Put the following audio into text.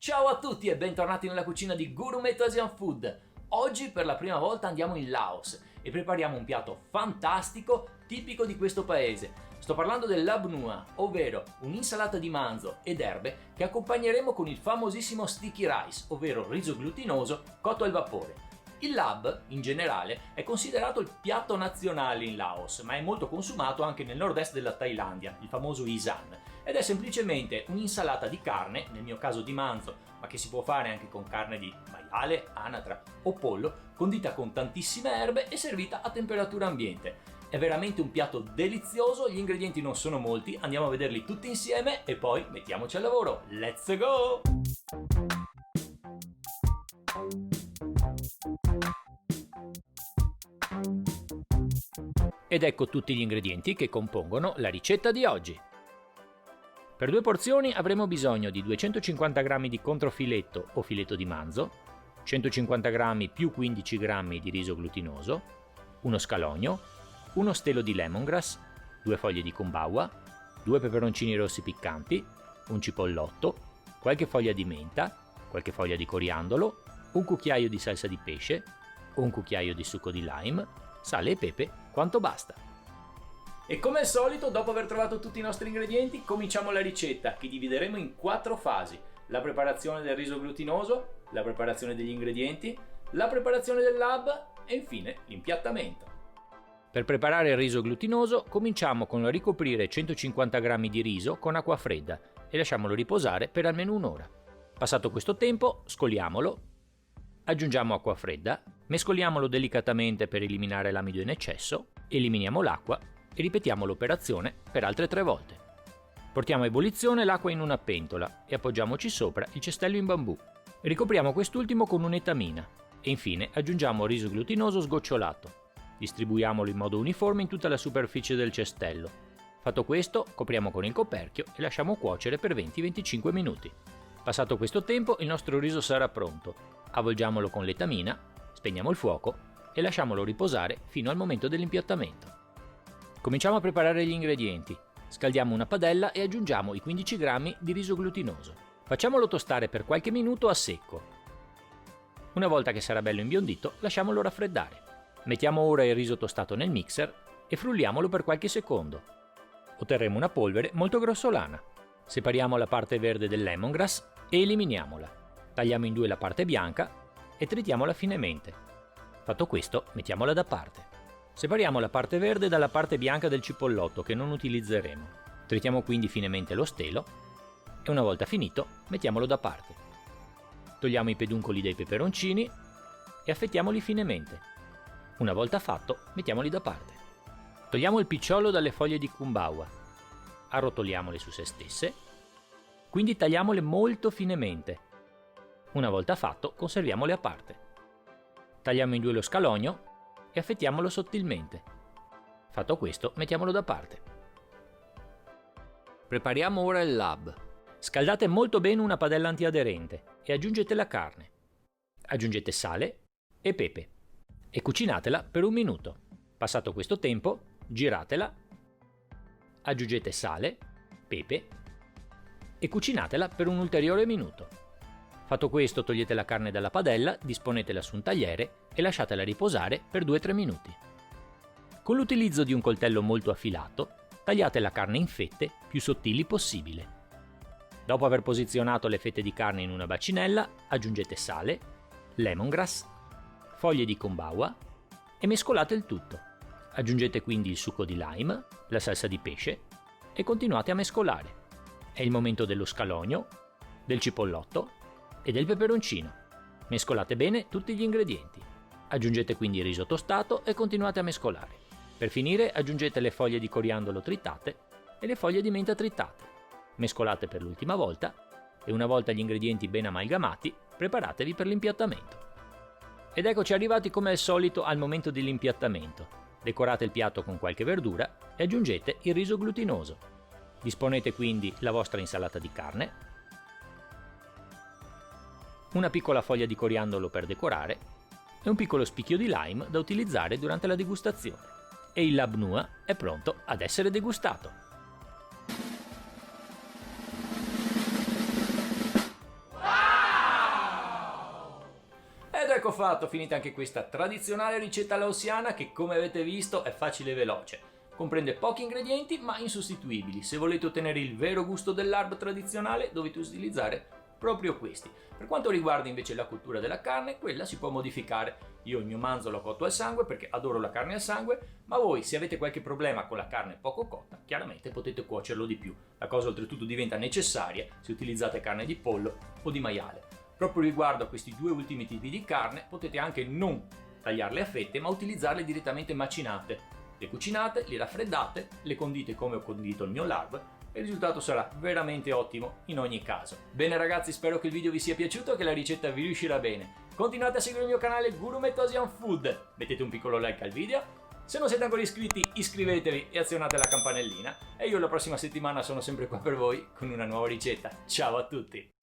Ciao a tutti e bentornati nella cucina di Gourmet Asian Food. Oggi per la prima volta andiamo in Laos e prepariamo un piatto fantastico tipico di questo paese. Sto parlando del lab nua, ovvero un'insalata di manzo ed erbe che accompagneremo con il famosissimo sticky rice, ovvero riso glutinoso cotto al vapore. Il lab, in generale, è considerato il piatto nazionale in Laos, ma è molto consumato anche nel nord-est della Thailandia, il famoso Isan, ed è semplicemente un'insalata di carne, nel mio caso di manzo, ma che si può fare anche con carne di maiale, anatra o pollo, condita con tantissime erbe e servita a temperatura ambiente. È veramente un piatto delizioso, gli ingredienti non sono molti, andiamo a vederli tutti insieme e poi mettiamoci al lavoro. Let's go! Ed ecco tutti gli ingredienti che compongono la ricetta di oggi. Per 2 porzioni avremo bisogno di 250 g di controfiletto o filetto di manzo, 150 g più 15 g di riso glutinoso, uno scalogno, uno stelo di lemongrass, 2 foglie di kombawa, 2 peperoncini rossi piccanti, un cipollotto, qualche foglia di menta, qualche foglia di coriandolo, un cucchiaio di salsa di pesce, un cucchiaio di succo di lime, sale e pepe quanto basta. E come al solito, dopo aver trovato tutti i nostri ingredienti, cominciamo la ricetta che divideremo in 4 fasi: la preparazione del riso glutinoso, la preparazione degli ingredienti, la preparazione del lab e infine l'impiattamento. Per preparare il riso glutinoso cominciamo con ricoprire 150 g di riso con acqua fredda e lasciamolo riposare per almeno un'ora. Passato questo tempo, scoliamolo, aggiungiamo acqua fredda, mescoliamolo delicatamente per eliminare l'amido in eccesso, eliminiamo l'acqua e ripetiamo l'operazione per altre 3 volte. Portiamo a ebollizione l'acqua in una pentola e appoggiamoci sopra il cestello in bambù. Ricopriamo quest'ultimo con un'etamina e infine aggiungiamo il riso glutinoso sgocciolato. Distribuiamolo in modo uniforme in tutta la superficie del cestello. Fatto questo, copriamo con il coperchio e lasciamo cuocere per 20-25 minuti. Passato questo tempo, il nostro riso sarà pronto. Avvolgiamolo con l'etamina, spegniamo il fuoco e lasciamolo riposare fino al momento dell'impiattamento. Cominciamo a preparare gli ingredienti. Scaldiamo una padella e aggiungiamo i 15 g di riso glutinoso. Facciamolo tostare per qualche minuto a secco. Una volta che sarà bello imbiondito, lasciamolo raffreddare. Mettiamo ora il riso tostato nel mixer e frulliamolo per qualche secondo. Otterremo una polvere molto grossolana. Separiamo la parte verde del lemongrass e eliminiamola. Tagliamo in 2 la parte bianca e tritiamola finemente. Fatto questo, mettiamola da parte. Separiamo la parte verde dalla parte bianca del cipollotto che non utilizzeremo. Tritiamo quindi finemente lo stelo e una volta finito, mettiamolo da parte. Togliamo i peduncoli dei peperoncini e affettiamoli finemente. Una volta fatto, mettiamoli da parte. Togliamo il picciolo dalle foglie di kombawa. Arrotoliamole su se stesse, quindi tagliamole molto finemente. Una volta fatto, conserviamole a parte. Tagliamo in 2 lo scalogno e affettiamolo sottilmente. Fatto questo, mettiamolo da parte. Prepariamo ora il lab. Scaldate molto bene una padella antiaderente e aggiungete la carne. Aggiungete sale e pepe e cucinatela per 1 minuto. Passato questo tempo, giratela, aggiungete sale, pepe e cucinatela per un ulteriore minuto. Fatto questo, togliete la carne dalla padella, disponetela su un tagliere e lasciatela riposare per 2-3 minuti. Con l'utilizzo di un coltello molto affilato, tagliate la carne in fette più sottili possibile. Dopo aver posizionato le fette di carne in una bacinella, aggiungete sale, lemongrass, foglie di kombawa e mescolate il tutto. Aggiungete quindi il succo di lime, la salsa di pesce e continuate a mescolare. È il momento dello scalogno, del cipollotto e del peperoncino. Mescolate bene tutti gli ingredienti. Aggiungete quindi il riso tostato e continuate a mescolare. Per finire aggiungete le foglie di coriandolo tritate e le foglie di menta tritate. Mescolate per l'ultima volta e una volta gli ingredienti ben amalgamati, preparatevi per l'impiattamento. Ed eccoci arrivati come al solito al momento dell'impiattamento. Decorate il piatto con qualche verdura e aggiungete il riso glutinoso. Disponete quindi la vostra insalata di carne, una piccola foglia di coriandolo per decorare e un piccolo spicchio di lime da utilizzare durante la degustazione. E il lab nua è pronto ad essere degustato. Wow! ecco fatto, finita anche questa tradizionale ricetta laosiana che, come avete visto, è facile e veloce. Comprende pochi ingredienti ma insostituibili. Se volete ottenere il vero gusto del lardo tradizionale dovete utilizzare proprio questi. Per quanto riguarda invece la cottura della carne, quella si può modificare. Io il mio manzo l'ho cotto al sangue perché adoro la carne al sangue, ma voi se avete qualche problema con la carne poco cotta, chiaramente potete cuocerlo di più. La cosa oltretutto diventa necessaria se utilizzate carne di pollo o di maiale. Proprio riguardo a questi due ultimi tipi di carne, potete anche non tagliarle a fette ma utilizzarle direttamente macinate. Le cucinate, le raffreddate, le condite come ho condito il mio lardo e il risultato sarà veramente ottimo in ogni caso. Bene ragazzi, spero che il video vi sia piaciuto e che la ricetta vi riuscirà bene. Continuate a seguire il mio canale Gourmet Asian Food, mettete un piccolo like al video, se non siete ancora iscritti iscrivetevi e azionate la campanellina e io la prossima settimana sono sempre qua per voi con una nuova ricetta. Ciao a tutti!